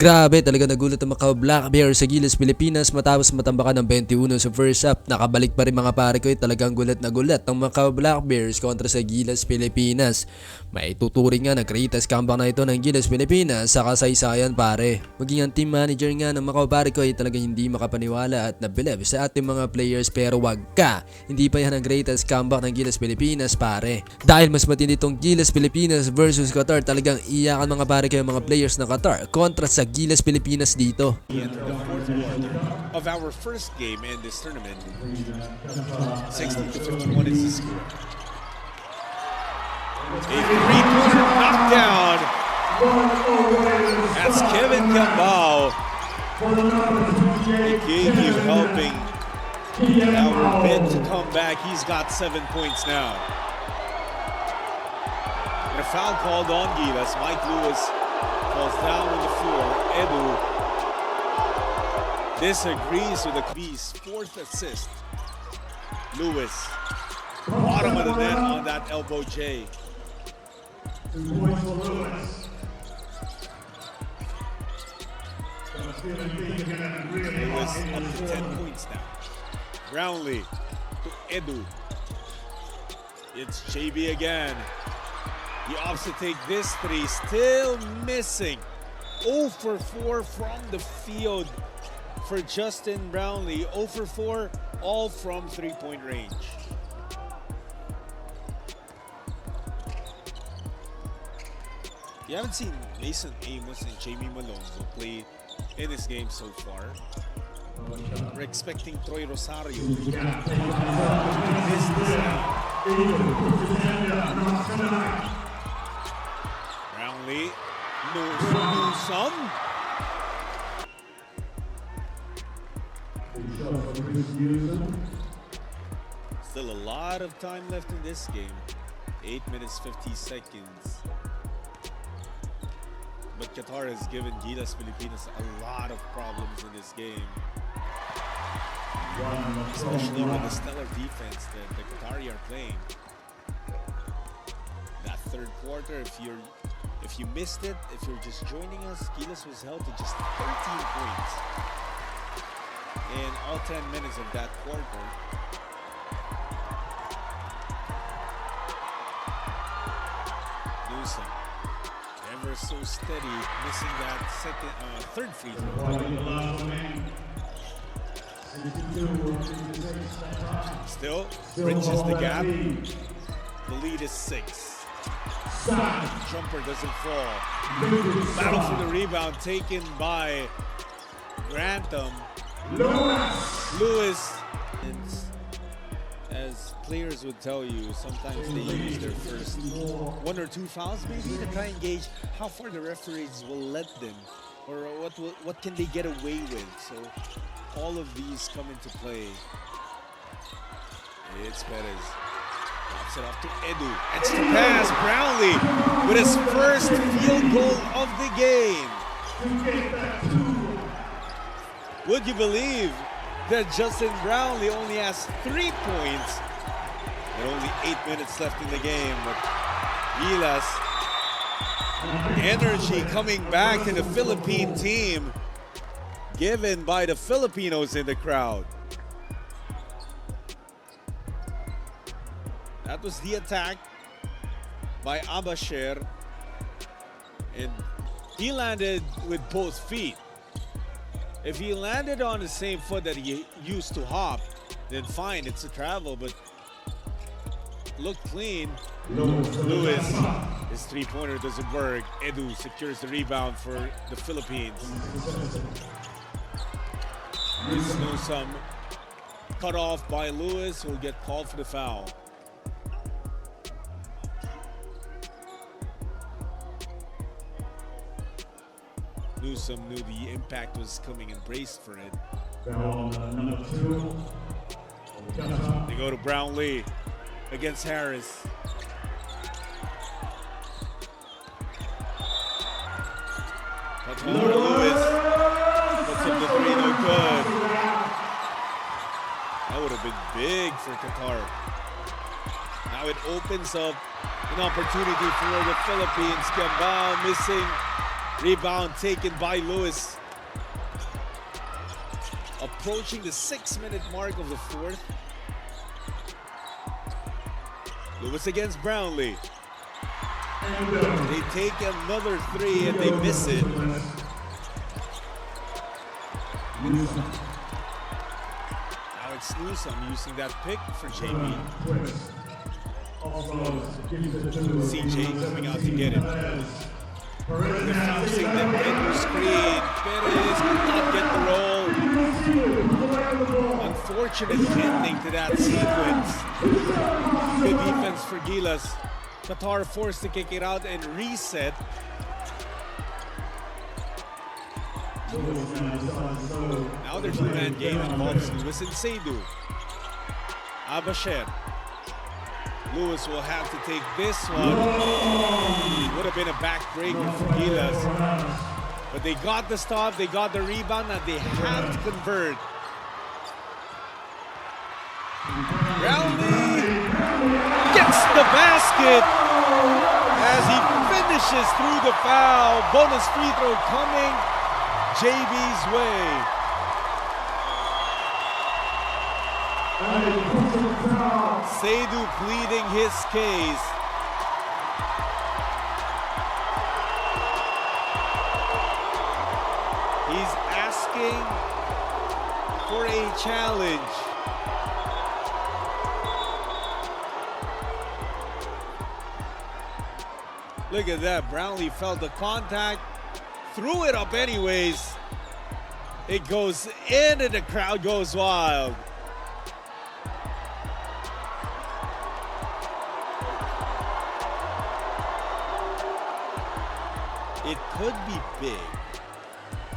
Grabe, talaga nagulat ang mga Black Bears sa Gilas, Pilipinas matapos matambakan ng 21 sa first half. Nakabalik pa rin mga pare ko, talagang gulat na gulat ang mga Black Bears kontra sa Gilas, Pilipinas. May tuturing nga na greatest comeback na ito ng Gilas, Pilipinas sa kasaysayan pare. Maging ang team manager nga ng mga pare ko ay talagang hindi makapaniwala at nabilib sa ating mga players, pero wag ka. Hindi pa yan ang greatest comeback ng Gilas, Pilipinas pare. Dahil mas matindi itong Gilas, Pilipinas versus Qatar, talagang iyakan mga pare ko yung mga players ng Qatar kontra sa Gilas, Pilipinas dito. The fourth quarter of our first game in this tournament. 60-51 is the score. A three-pointer knockdown. That's Kevin Gambao. Keep helping our mid to come back. He's got 7 points now. And a foul called on Gilas. Mike Lewis falls down on the floor. Edu disagrees with the B's fourth assist. Lewis, bottom of the net on that elbow J. Lewis up to 10 points now. Brownlee to Edu. It's JB again. He opts to take this three, still missing. 0 for 4 from the field for Justin Brownlee. 0 for 4, all from three-point range. You haven't seen Mason Amos and Jamie Malonzo play in this game so far. We're expecting Troy Rosario to miss this out. Brownlee, Newsome. Still a lot of time left in this game. 8 minutes 50 seconds. But Qatar has given Gilas Filipinas a lot of problems in this game. Especially with the stellar defense that the Qatari are playing. That third quarter, if you missed it, if you're just joining us, Gilas was held to just 13 points in all 10 minutes of that quarter. Newsome, ever so steady, missing that third free throw. Still bridges the gap. The lead is 6. Jumper doesn't fall. Battle for the rebound taken by Grantham. Lewis. As players would tell you, sometimes they use their first 1 or 2 fouls maybe to try and gauge how far the referees will let them, or what can they get away with. So all of these come into play. It's Perez. Drops it off to Edu. It's to pass. Brownlee with his first field goal of the game. Would you believe that Justin Brownlee only has 3 points and only 8 minutes left in the game? But Gilas, energy coming back to the Philippine team, given by the Filipinos in the crowd. That was the attack by Abasher, and he landed with both feet. If he landed on the same foot that he used to hop, then fine, it's a travel, but looked clean. Lewis, his three-pointer doesn't work. Edu secures the rebound for the Philippines. Newsome cut off by Lewis, who will get called for the foul. Newsome knew the impact was coming and braced for it. They go to Brownlee against Harris. That's over to Lewis. Puts up the three, no good. That would have been big for Qatar. Now it opens up an opportunity for the Philippines. Gambao missing Rebound taken by Lewis. Approaching the 6-minute mark of the fourth. Lewis against Brownlee. They take another three and they miss it. Now it's Newsom using that pick for JB. CJ coming out to get it. Refusing the mid screen. Perez could not get the roll. Unfortunate ending to that sequence. Good defense for Gilas. Qatar forced to kick it out and reset. Now their two-man game involves Lewis and Seydu. Abasher. Lewis will have to take this one. Would have been a backbreaker for Gilas. But they got the stop, they got the rebound, and they have to convert. Brownlee gets the basket as he finishes through the foul. Bonus free throw coming JB's way. Seydu pleading his case. He's asking for a challenge. Look at that, Brownlee felt the contact, threw it up anyways. It goes in and the crowd goes wild. It could be big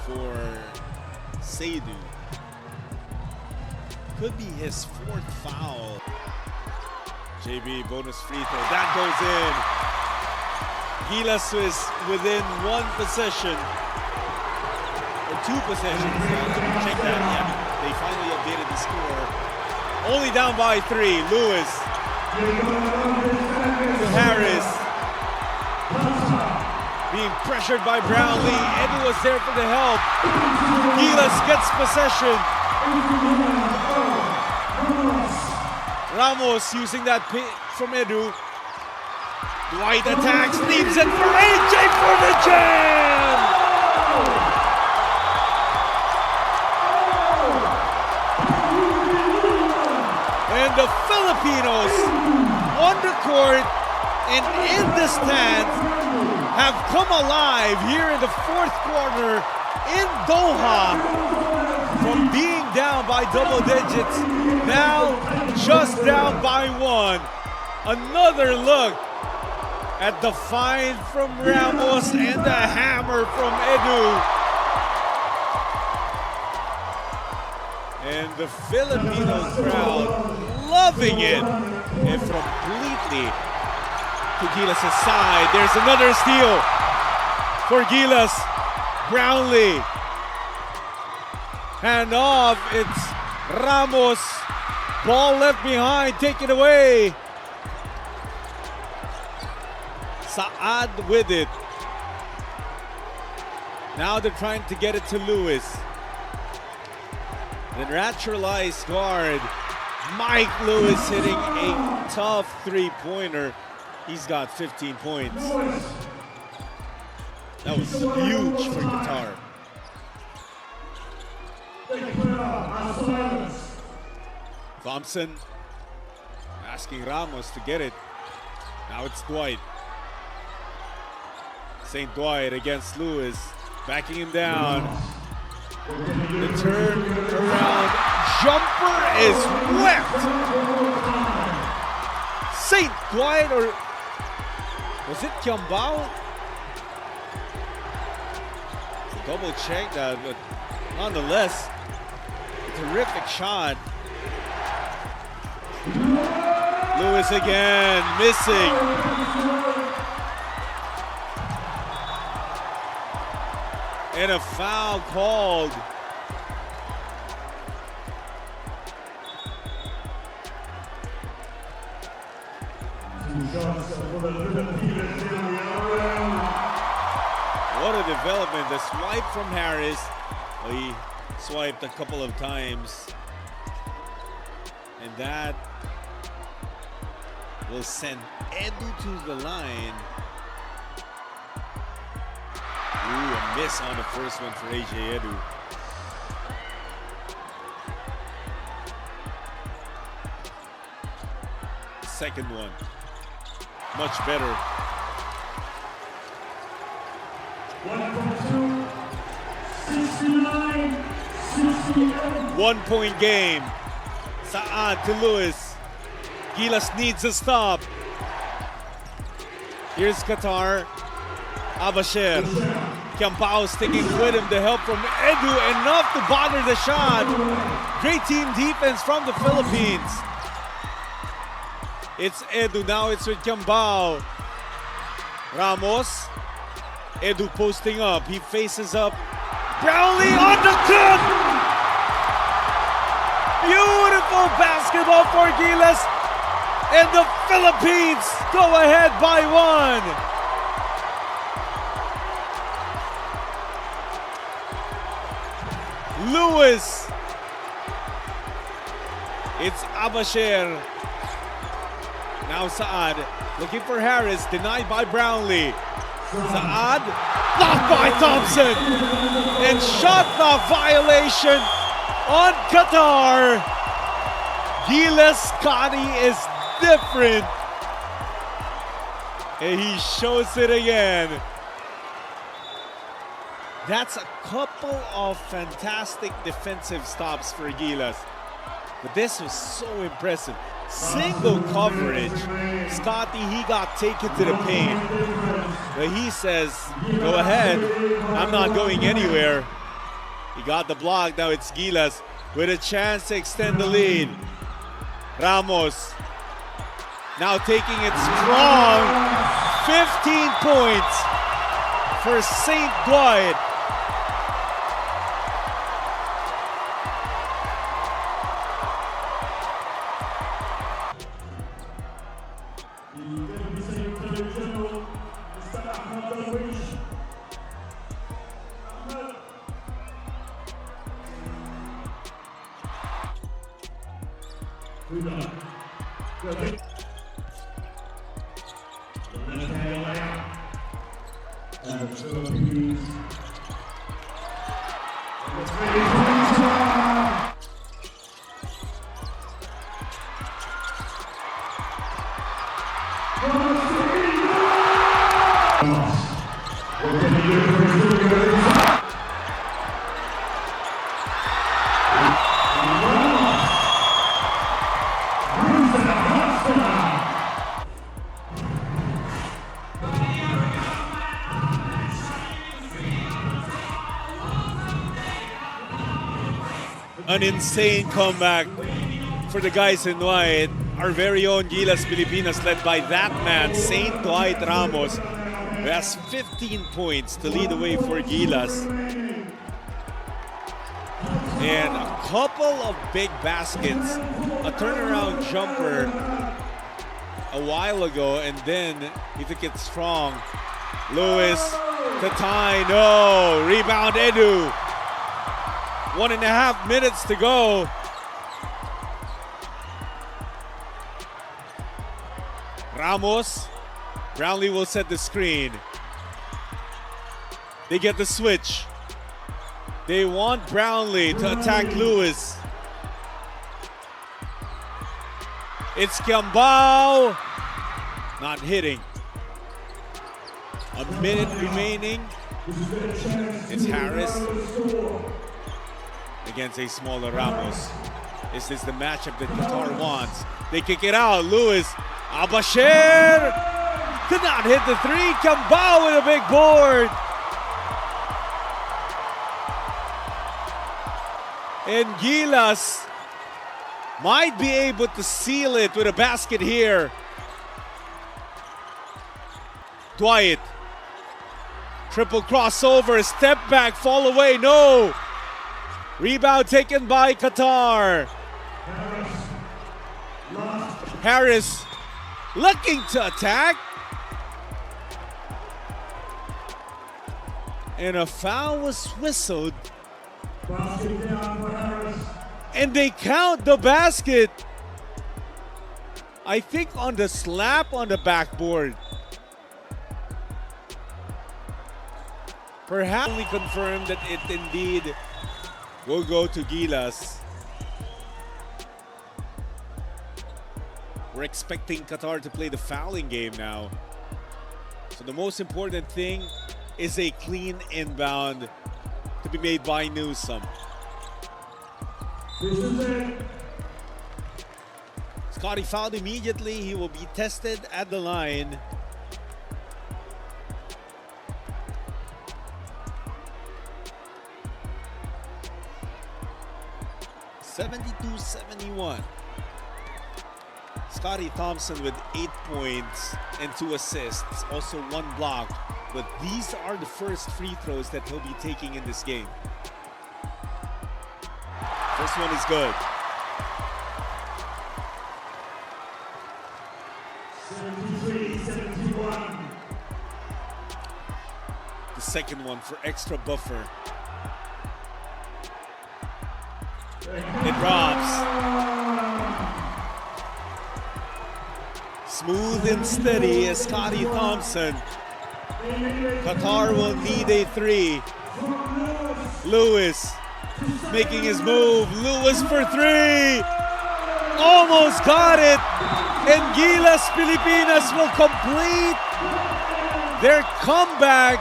for Seydu. Could be his fourth foul. JB bonus free throw, that goes in. Gilas is within one possession, or two possessions. Check that, yeah. They finally updated the score. Only down by three. Lewis to Harris. Being pressured by Brownlee. Edu was there for the help. Gilas gets possession. Ramos using that pick from Edu. Dwight attacks, leaves it for AJ for the jam! And the Filipinos on the court and in the stands have come alive here in the fourth quarter in Doha. From being down by double digits, now just down by one. Another look at the find from Ramos and the hammer from Edu. And the Filipino crowd loving it. And completely to Gilas' side. There's another steal for Gilas. Brownlee. Hand off. It's Ramos. Ball left behind. Take it away. Saad with it. Now they're trying to get it to Lewis. The naturalized guard, Mike Lewis, hitting a tough three-pointer. He's got 15 points. That was huge for Qatar. Thompson asking Ramos to get it. Now it's Dwight. St. Dwight against Lewis, backing him down. The turn around jumper is whipped. St. Dwight, or was it Kiambao? Double check that, but nonetheless, terrific shot. Lewis again, missing. And a foul called. What a development. The swipe from Harris. Well, he swiped a couple of times. And that will send Edu to the line. Ooh, a miss on the first one for AJ Edu. Second one, much better. 1 point game. Saad to Lewis. Gilas needs a stop. Here's Qatar. Abasher. Kiampao sticking with him. The help from Edu, enough to bother the shot. Great team defense from the Philippines. It's Edu, now it's with Kiampao. Ramos. Edu posting up. He faces up. Brownlee on the cut! Beautiful basketball for Gilas. And the Philippines go ahead by 1. Lewis. It's Abasher. Now Saad looking for Harris, denied by Brownlee. Saad, blocked by Thompson. And shot clock violation on Qatar. Gilas Scotty is different. And he shows it again. That's a couple of fantastic defensive stops for Gilas. But this was so impressive. Single coverage. Scotty, he got taken to the paint. But he says, go ahead. I'm not going anywhere. He got the block. Now it's Gilas with a chance to extend the lead. Ramos now taking it strong. 15 points for St. Dwight. An insane comeback for the guys in white. Our very own Gilas Pilipinas, led by that man, St. Dwight Ramos, who has 15 points to lead the way for Gilas. And a couple of big baskets, a turnaround jumper a while ago, and then he took it strong. Lewis to tie, no, rebound Edu. 1.5 minutes to go. Ramos. Brownlee will set the screen. They get the switch. They want Brownlee to attack Lewis. It's Kiambao. Not hitting. A minute remaining. It's Harris against a smaller Ramos. Is this the matchup that Qatar wants? They kick it out. Lewis. Abasher could not hit the three. Kiambao with a big board. And Gilas might be able to seal it with a basket here. Dwight. Triple crossover, step back, fall away, no. Rebound taken by Qatar. Harris looking to attack. And a foul was whistled. And they count the basket. I think on the slap on the backboard. Perhaps we confirmed that it indeed will go to Gilas. We're expecting Qatar to play the fouling game now. So the most important thing is a clean inbound to be made by Newsom. Scotty fouled immediately. He will be tested at the line. (72-71). Scotty Thompson with 8 points and 2 assists, also 1 block. But these are the first free throws that he'll be taking in this game. First one is good. 73-71. The second one for extra buffer. It drops. Smooth and steady as Scotty Thompson. Qatar will need a 3. Lewis making his move. Lewis for 3. Almost got it. And Gilas Pilipinas will complete their comeback.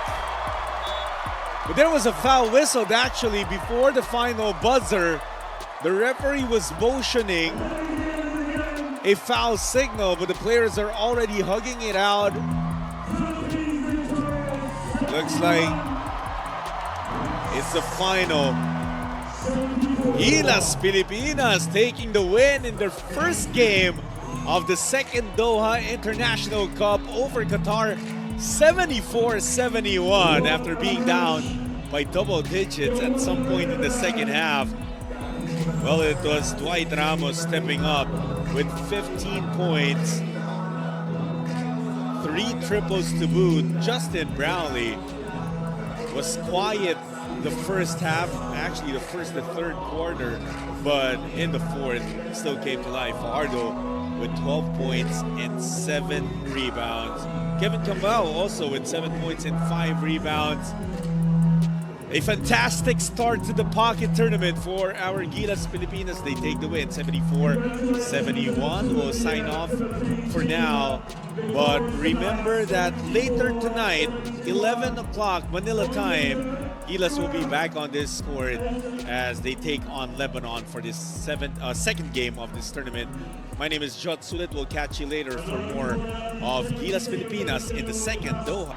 But there was a foul whistled actually before the final buzzer. The referee was motioning a foul signal, but the players are already hugging it out. Looks like it's the final. Gilas Pilipinas taking the win in their first game of the second Doha International Cup over Qatar, 74-71 after being down by double digits at some point in the second half. Well, it was Dwight Ramos stepping up with 15 points, 3 triples to boot. Justin Brownlee was quiet the first half, actually the third quarter, but in the fourth still came to life. Ardo with 12 points and 7 rebounds. Kevin Cambao also with 7 points and 5 rebounds. A fantastic start to the pocket tournament for our Gilas Pilipinas. They take the win, 74-71. We'll sign off for now. But remember that later tonight, 11 o'clock Manila time, Gilas will be back on this court as they take on Lebanon for this second game of this tournament. My name is Jot Sulit. We'll catch you later for more of Gilas Pilipinas in the second Doha.